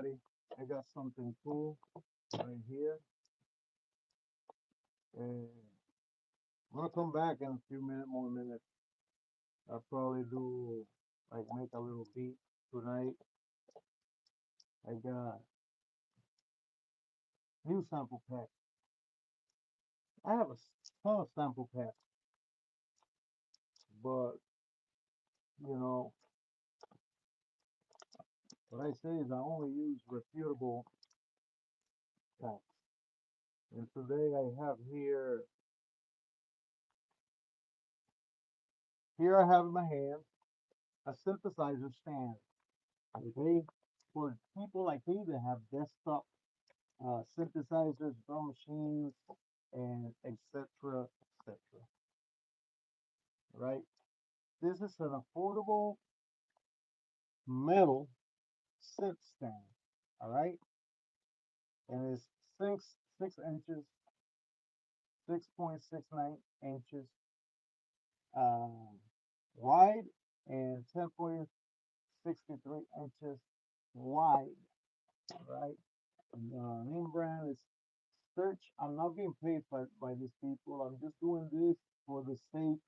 everybody. I got something cool right here. And I'm gonna come back in a few more minutes. I'll probably do like make a little beat tonight. I got new sample pack. I have a ton of sample packs, but you know what I say is I only use reputable packs. And today I have here I have in my hand a synthesizer stand. Okay, for people like me that have desktop synthesizers, drum machines, and etc. etc. Right? This is an affordable metal synth stand. All right, and it's six inches, 6.69 inches um, wide, and 10.63 inches wide. All right. Name brand is Search. I'm not being paid by these people. I'm just doing this for the sake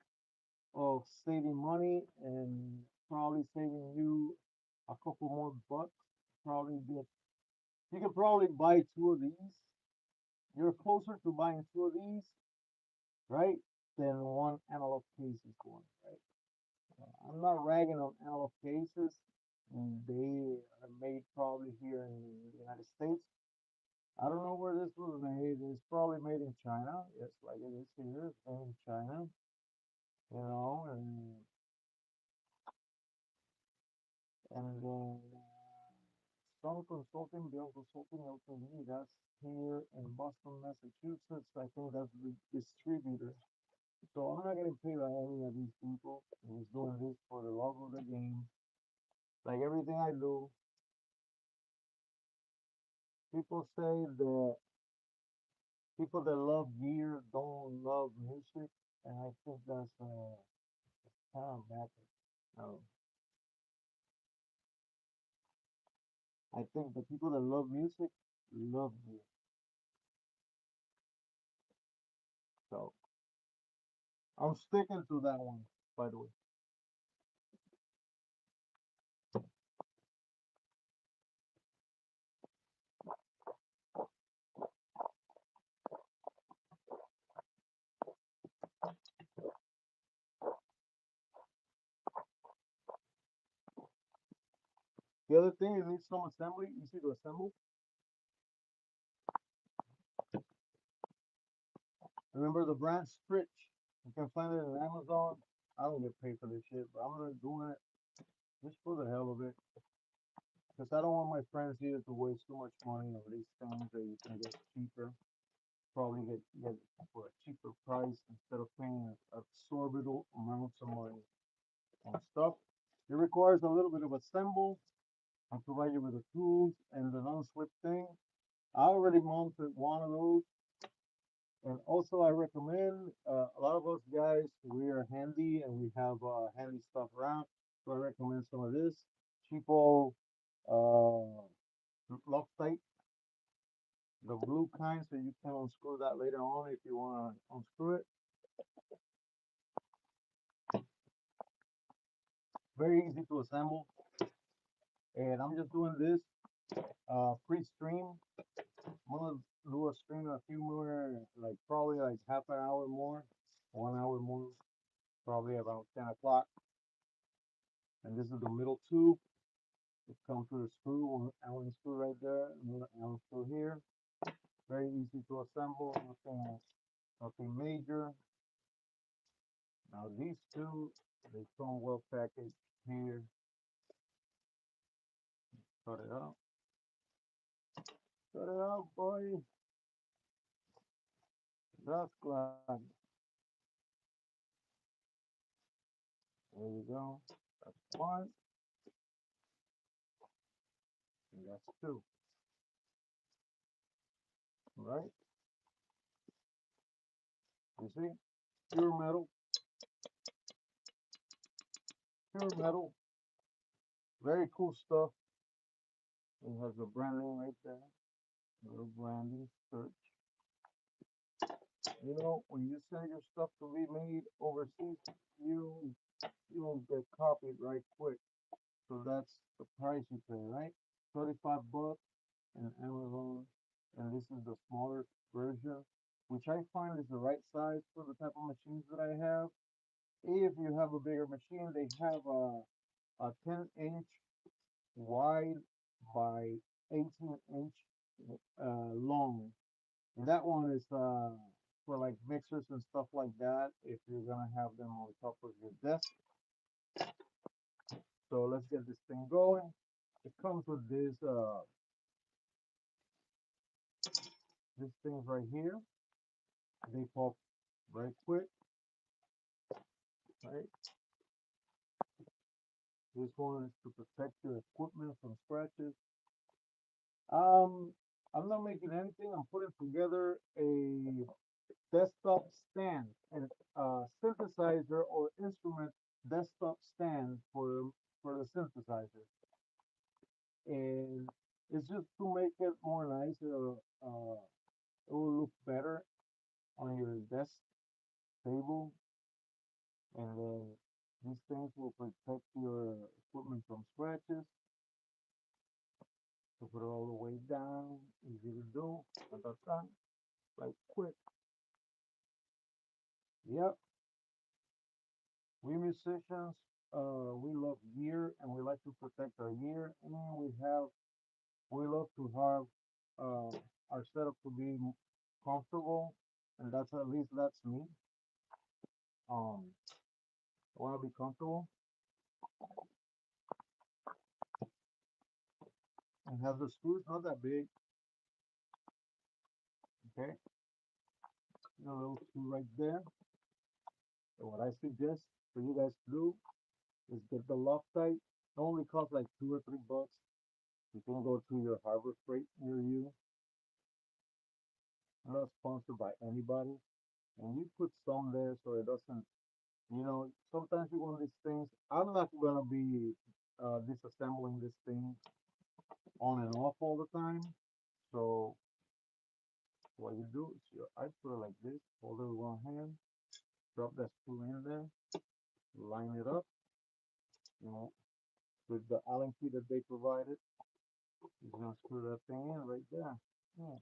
of saving money and probably saving you a couple more bucks. Probably get you can probably buy two of these. You're closer to buying two of these, right, than one analog case is going, right? I'm not ragging on analog cases. They are made probably here in the United States. I don't know where this was made. It's probably made in China. Yes, like it is here. It's made in China, and then Stone Consulting, Beyond Consulting Ltd. That's here in Boston, Massachusetts. I think that's the distributor. So I'm not getting paid by any of these people. I'm just doing this for the love of the game. Like everything I do, people say that people that love gear don't love music, and I think that's kind of backwards. No, I think the people that love music love gear. So I'm sticking to that one, by the way. The other thing, it needs some assembly, easy to assemble. Remember the brand Stritch. You can find it on Amazon. I don't get paid for this shit, but I'm gonna do it just for the hell of it. Because I don't want my friends here to waste too much money on these things that you can get cheaper. Probably get for a cheaper price instead of paying exorbitant amounts of money on stuff. It requires a little bit of assemble. I provide you with the tools and the non-slip thing. I already mounted one of those. And also, I recommend a lot of us guys, we are handy and we have handy stuff around. So I recommend some of this cheapo uh, Loctite, the blue kind, so you can unscrew that later on if you want to unscrew it. Very easy to assemble. And I'm just doing this pre-stream. I'm gonna do a stream a few more, like probably like half an hour more, 1 hour more, probably about 10 o'clock. And this is the middle tube. It comes with a screw, one Allen screw right there, another Allen screw here. Very easy to assemble, nothing major. Now these two, they come well packaged here. Cut it out. Cut it out, boy. That's glad. There you go. That's one, and that's two. Right? You see? Pure metal, pure metal. Very cool stuff. It has the branding right there. Little branding search. You know, when you send your stuff to be made overseas, you you will get copied right quick. So that's the price you pay, right? 35 bucks in Amazon, and this is the smaller version, which I find is the right size for the type of machines that I have. If you have a bigger machine, they have a 10-inch wide by 18-inch long. And that one is for like mixers and stuff like that, if you're gonna have them on top of your desk. So let's get this thing going. It comes with these things right here. They pop very quick, right? This one is to protect your equipment from scratches. Um, I'm not making anything. I'm putting together a desktop stand and synthesizer or instrument desktop stand for the synthesizer, and it's just to make it more nice. It will look better on your desk table, and then these things will protect your equipment from scratches. So put it all the way down, easy to do, like quick. Yep, we musicians, we love gear and we like to protect our gear, and we love to have our setup to be comfortable, and that's at least that's me. Um, I want to be comfortable and have the screws not that big. Okay, a little screw right there. So what I suggest for you guys to do is get the Loctite. It only costs like $2 or $3. You can go to your Harbor Freight near you. I'm not sponsored by anybody. And you put some there so it doesn't, sometimes you want these things. I'm not going to be disassembling this thing on and off all the time. So what you do is I put it like this, hold it with one hand, drop that screw in there, line it up, you know, with the Allen key that they provided. You're going to screw that thing in right there. Yeah.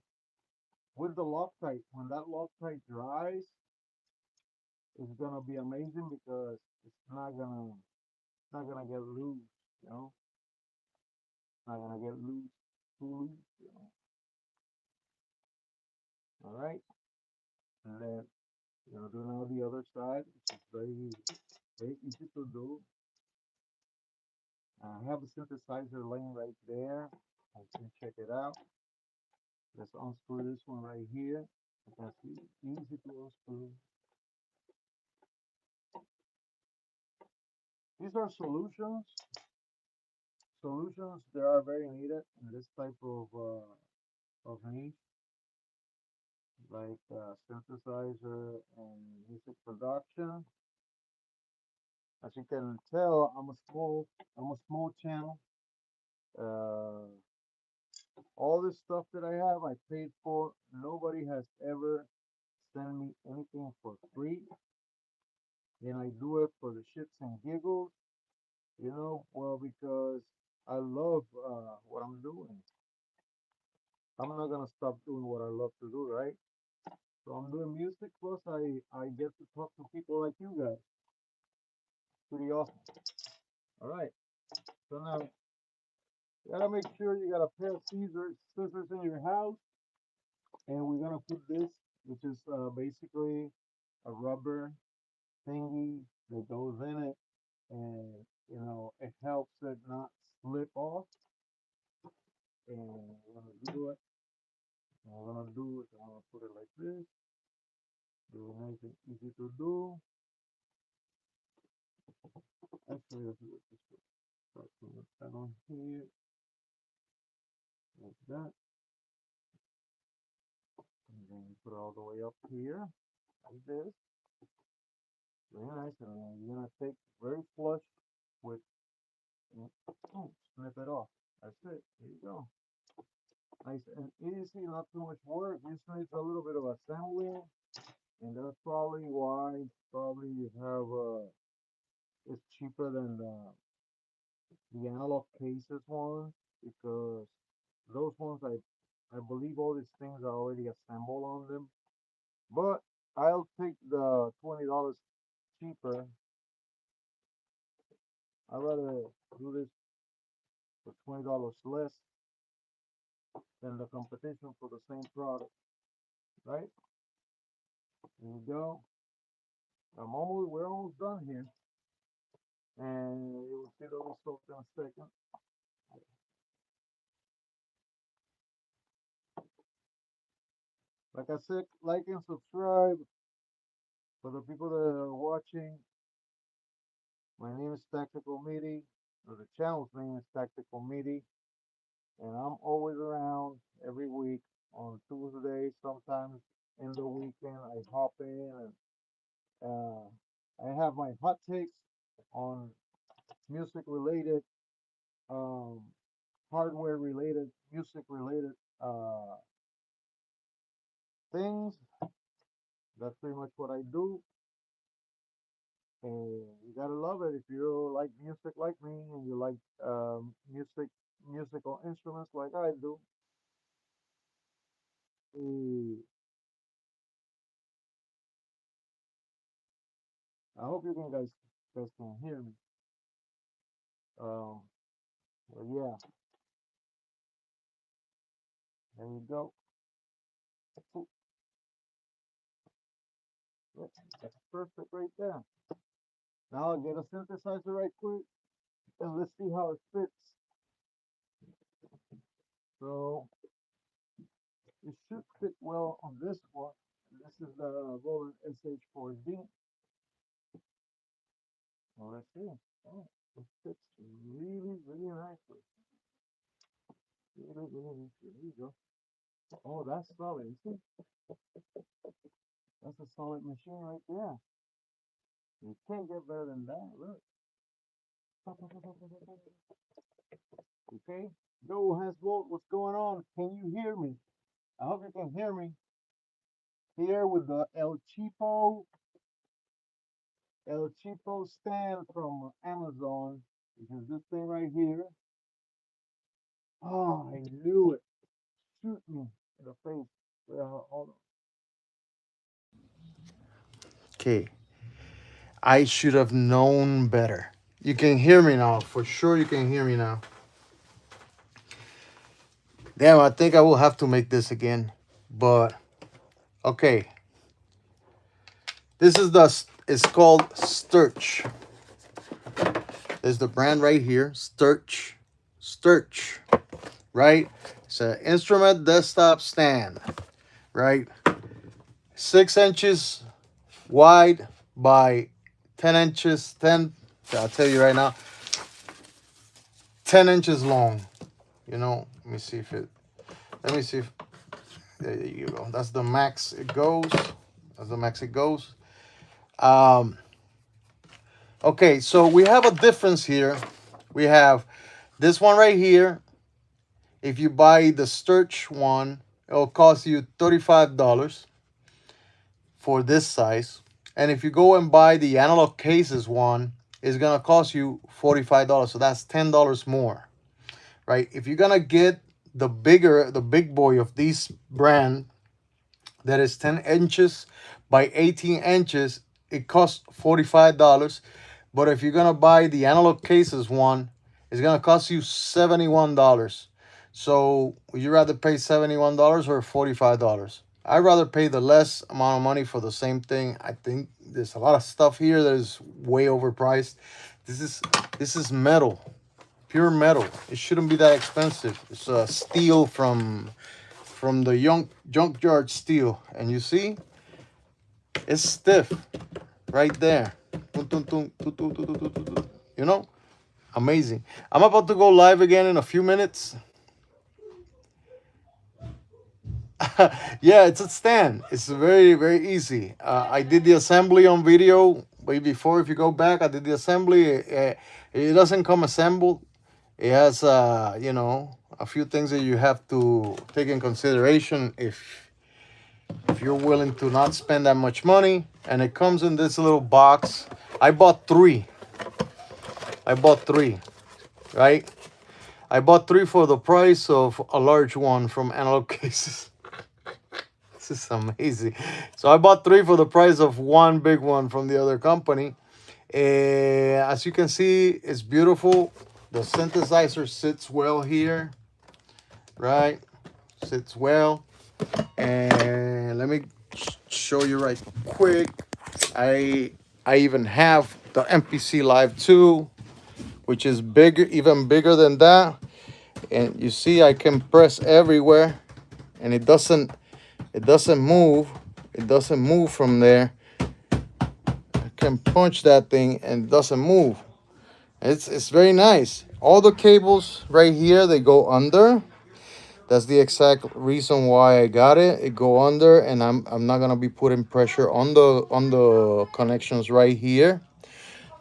With the Loctite, when that Loctite dries, it's gonna be amazing because it's not gonna get loose, you know, it's not gonna get loose too loose, you know. All right, and then do now the other side, which is very easy to do. I have a synthesizer laying right there. You can check it out. Let's unscrew this one right here. That's easy to unscrew. These are solutions. Solutions they are very needed in this type of niche, like synthesizer and music production. As you can tell, I'm a small channel. Uh, all this stuff that I have, I paid for. Nobody has ever sent me anything for free, and I do it for the shits and giggles. Well, because I love what I'm doing. I'm not gonna stop doing what I love to do, right? So I'm doing music, plus I get to talk to people like you guys. Pretty awesome. All right. So now you gotta make sure you got a pair of scissors in your house, and we're gonna put this, which is basically a rubber thingy that goes in it, and it helps it not slip off. And we're gonna do it. And we're gonna do it. I'm gonna put it like this. Do it nice and easy to do. Actually, let's do it this way. Start putting that on here, like that, and then put it all the way up here, like this. Very nice, and then you're gonna take very flush with, snip it off. That's it. There you go. Nice and easy, not too much work. Just needs a little bit of assembly, and that's probably why probably you have it's cheaper than the analog cases ones because those ones I believe all these things are already assembled on them. But I'll take the $20 cheaper. I'd rather do this for $20 less than the competition for the same product, right? There you go. We're almost done here, and you will see the results in a second. Like I said, like and subscribe for the people that are watching. My name is Tactical MIDI, or the channel's name is Tactical MIDI, and I'm always around every week on Tuesday. Sometimes in the weekend, I hop in and I have my hot takes on music related, um, hardware related, music related things. That's pretty much what I do. And you gotta love it if you like music like me and you like musical instruments like I do. Eh, I hope you guys can hear me. Um, but yeah, there you go. Ooh, yeah, that's perfect right there. Now I'll get a synthesizer right quick and let's see how it fits. So it should fit well on this one. This is the Roland SH4D. Well, let's see. Oh, it fits really, really nicely. Really, really nicely. There you go. Oh, that's solid. You see? That's a solid machine right there. You can't get better than that. Look. Okay. Yo, Hasbolt, what's going on? Can you hear me? I hope you can hear me. Here with the El Cheapo stand from Amazon. Which is this thing right here. Oh, I knew it. Shoot me in the face. Well, hold on. Okay, I should have known better. You can hear me now. For sure, you can hear me now. Damn, I think I will have to make this again. But, okay. This is it's called Sturch. There's the brand right here. Sturch. Sturch. Right? It's an instrument desktop stand. Right? 6 inches wide by 10 inches. I'll tell you right now, 10 inches long. Let me see if it, let me see if, there you go. That's the max it goes. That's the max it goes. Um, okay, so we have a difference here. We have this one right here. If you buy the Sturch one, it'll cost you $35 for this size. And if you go and buy the analog cases one, it's gonna cost you $45. So that's $10 more, right? If you're gonna get the big boy of this brand, that is 10 inches by 18 inches, it costs $45. But if you're gonna buy the analog cases one, it's gonna cost you $71. So would you rather pay $71 or $45? I'd rather pay the less amount of money for the same thing. I think there's a lot of stuff here that is way overpriced. This is this is metal, pure metal. It shouldn't be that expensive. It's steel from the junkyard steel, and you see it's stiff right there. You know, amazing. I'm about to go live again in a few minutes. Yeah, it's a stand. It's very, very easy. I did the assembly on video way before. If you go back, I did the assembly. It doesn't come assembled. It has, a few things that you have to take in consideration if you're willing to not spend that much money. And it comes in this little box. I bought three. I bought three, right? I bought three for the price of a large one from Analog Cases. This is amazing. So I bought three for the price of one big one from the other company. As you can see, it's beautiful. The synthesizer sits well here, right? Sits well. And let me show you right quick. I even have the MPC Live 2, which is bigger, even bigger than that. And you see I can press everywhere and it doesn't move. It doesn't move from there. I can punch that thing and it doesn't move. It's very nice. All the cables right here, they go under. That's the exact reason why I got it. It go under, and I'm not gonna be putting pressure on the connections right here.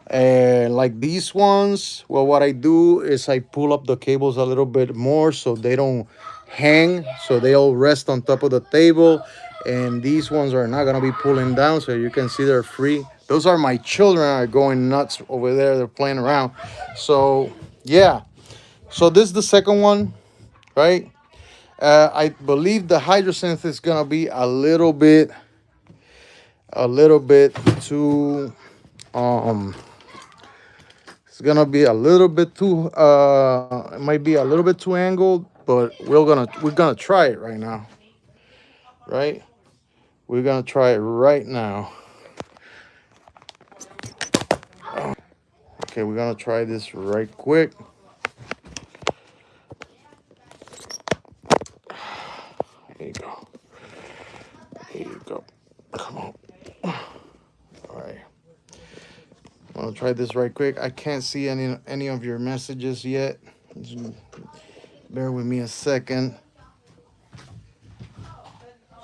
And like these ones, well, what I do is I pull up the cables a little bit more so they don't hang, so they all rest on top of the table. And these ones are not gonna be pulling down, so you can see they're free. Those are my children are going nuts over there. They're playing around. So yeah. So this is the second one, right? I believe the hydrosynth is gonna be a little bit too it's gonna be a little bit too it might be a little bit too angled, but we're gonna try it right now, right? We're gonna try it right now. Okay, we're gonna try this right quick. There you go. There you go. Come on. All right. I'm gonna try this right quick. I can't see any of your messages yet. Just bear with me a second.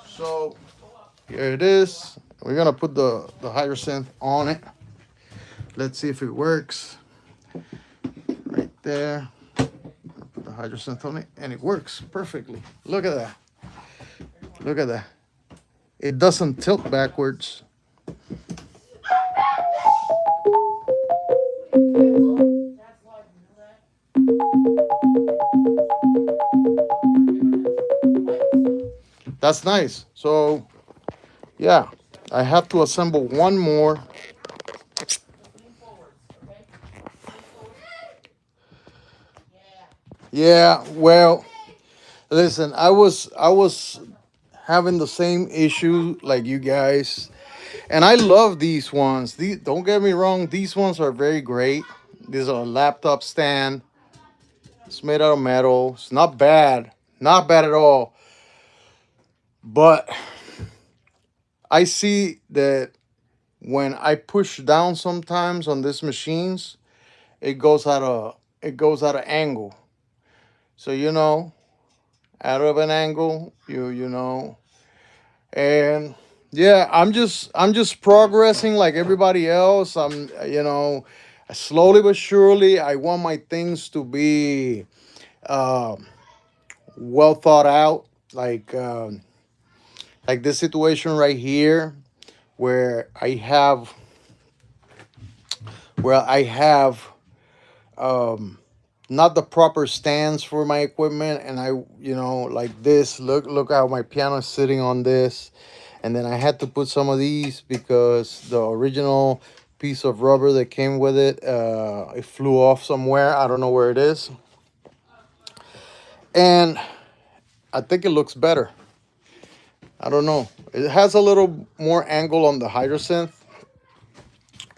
So here it is. We're gonna put the hydrosynth on it. Let's see if it works. Right there. Put the hydrosynth on it, and it works perfectly. Look at that. Look at that. It doesn't tilt backwards. That's nice. So yeah, I have to assemble one more. Yeah, well, listen, I was having the same issue like you guys, and I love these ones. These, don't get me wrong, these ones are very great. These are a laptop stand. It's made out of metal. It's not bad at all. But I see that when I push down sometimes on these machines, it goes out of angle. So out of an angle, and yeah, I'm just progressing like everybody else. Slowly but surely I want my things to be uh, well thought out, like this situation right here where I have um not the proper stands for my equipment, and I like this. Look how my piano is sitting on this. And then I had to put some of these because the original piece of rubber that came with it flew off somewhere. I don't know where it is. And I think it looks better. I don't know. It has a little more angle on the hydrosynth,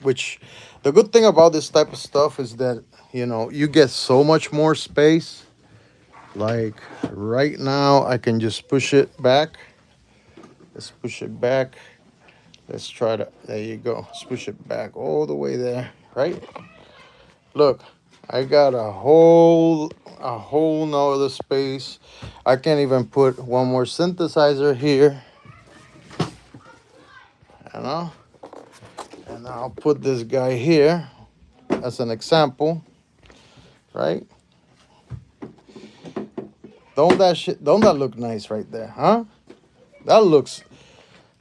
which the good thing about this type of stuff is that you get so much more space. Like right now I can just push it back. Let's push it back. Let's try to, there you go. Let's push it back all the way there, right? Look, I got a whole nother space. I can even put one more synthesizer here, you know? And I'll put this guy here as an example, right? Don't that look nice right there, huh? That looks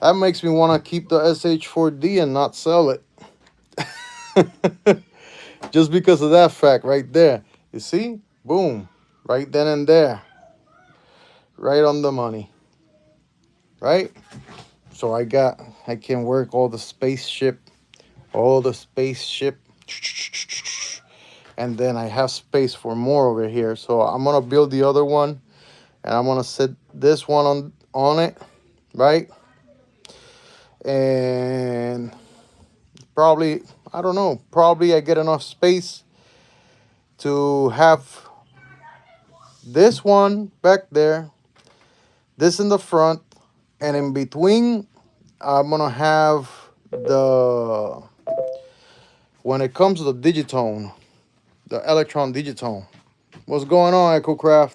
that makes me want to keep the SH4D and not sell it. Just because of that fact right there. You see? Boom. Right then and there. Right on the money. Right? So I can work all the spaceship. And then I have space for more over here. So I'm gonna build the other one and I'm gonna set this one on it, right? And probably I don't know, probably I get enough space to have this one back there, this in the front, and in between I'm gonna have the when it comes to the digitone, the electron digitone. What's going on, EchoCraft?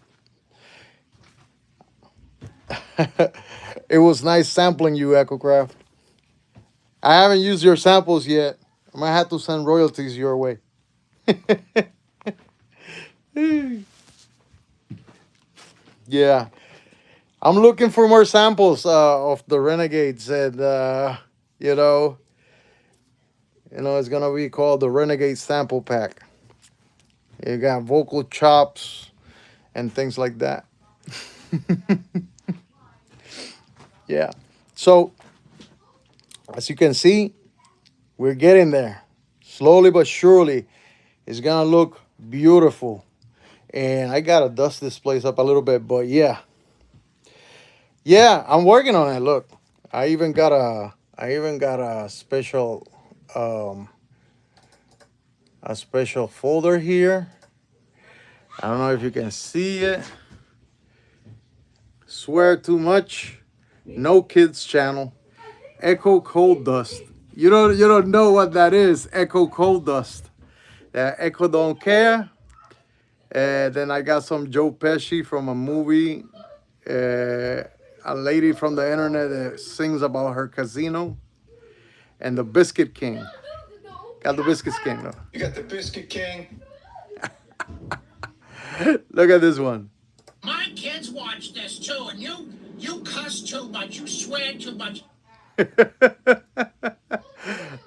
It was nice sampling you, EchoCraft. I haven't used your samples yet. I might have to send royalties your way. Yeah, I'm looking for more samples of the Renegades, and you know, it's gonna be called the Renegade Sample Pack. You got vocal chops and things like that. Yeah. So as you can see, we're getting there. Slowly but surely, it's gonna look beautiful. And I gotta dust this place up a little bit, but yeah, I'm working on it. Look, I even got um a special folder here. I don't know if you can see it. Swear too much. No kids channel. Echo Cold Dust. You don't know what that is. Echo Cold Dust. Echo don't care. And then I got some Joe Pesci from a movie. A lady from the internet that sings about her casino. And the Biscuit King. Got the Biscuit King. Though. You got the Biscuit King. Look at this one. My kids watch this too, and you cuss too much, you swear too much. Look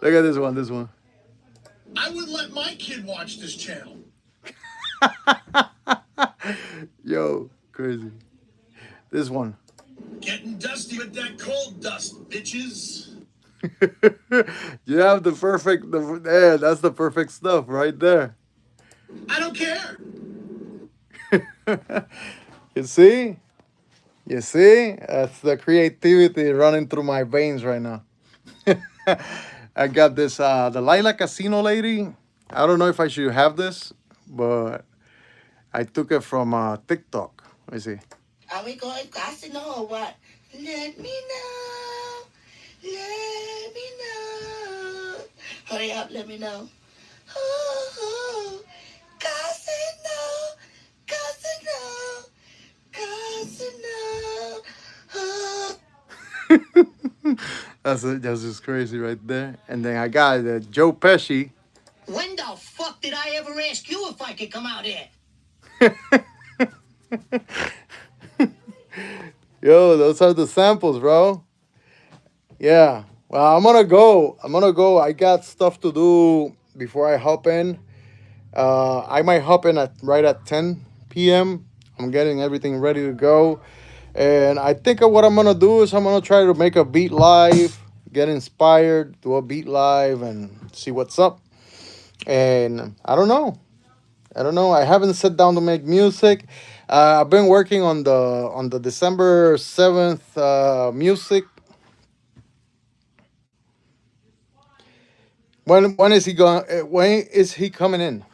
at this one. This one. I wouldn't let my kid watch this channel. Yo, crazy. This one. Getting dusty with that cold dust, bitches. You have yeah, that's the perfect stuff right there. I don't care. You see? You see? That's the creativity running through my veins right now. I got this the Lila Casino lady. I don't know if I should have this, but I took it from TikTok. Let me see. Are we going casino or what? Let me know. Let me know. Hurry up, let me know. Ooh, casino, casino, casino. Ooh. That's just crazy right there. And then I got Joe Pesci. When the fuck did I ever ask you if I could come out here? Yo, those are the samples, bro. Yeah. Well, I'm gonna go. I got stuff to do before I hop in. I might hop in at right at 10 p.m. I'm getting everything ready to go. And I think what I'm gonna do is I'm gonna try to make a beat live, get inspired, do a beat live, and see what's up. And I don't know. I haven't sat down to make music. I've been working on the December 7th music. When is he going? When is he coming in?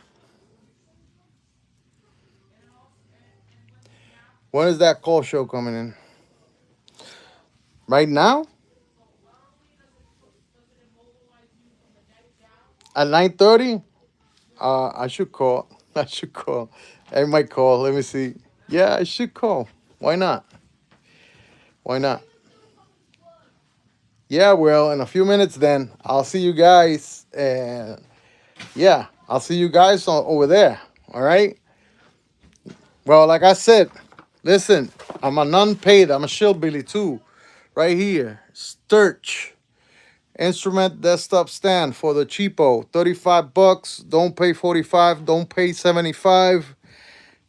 When is that call show coming in? Right now? At 9:30? I should call. I should call. I might call. Let me see. Yeah, I should call. Why not? Why not? Yeah, well, in a few minutes then, I'll see you guys. And yeah, I'll see you guys over there. All right? Well, like I said, Listen, I'm an unpaid. I'm a shillbilly too. Right here. Sturch. Instrument desktop stand for the cheapo. 35 bucks. Don't pay 45. Don't pay 75.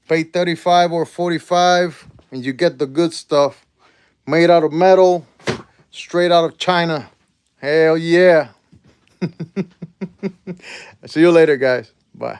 Pay 35 or 45. And you get the good stuff. Made out of metal. Straight out of China. Hell yeah. See you later, guys. Bye.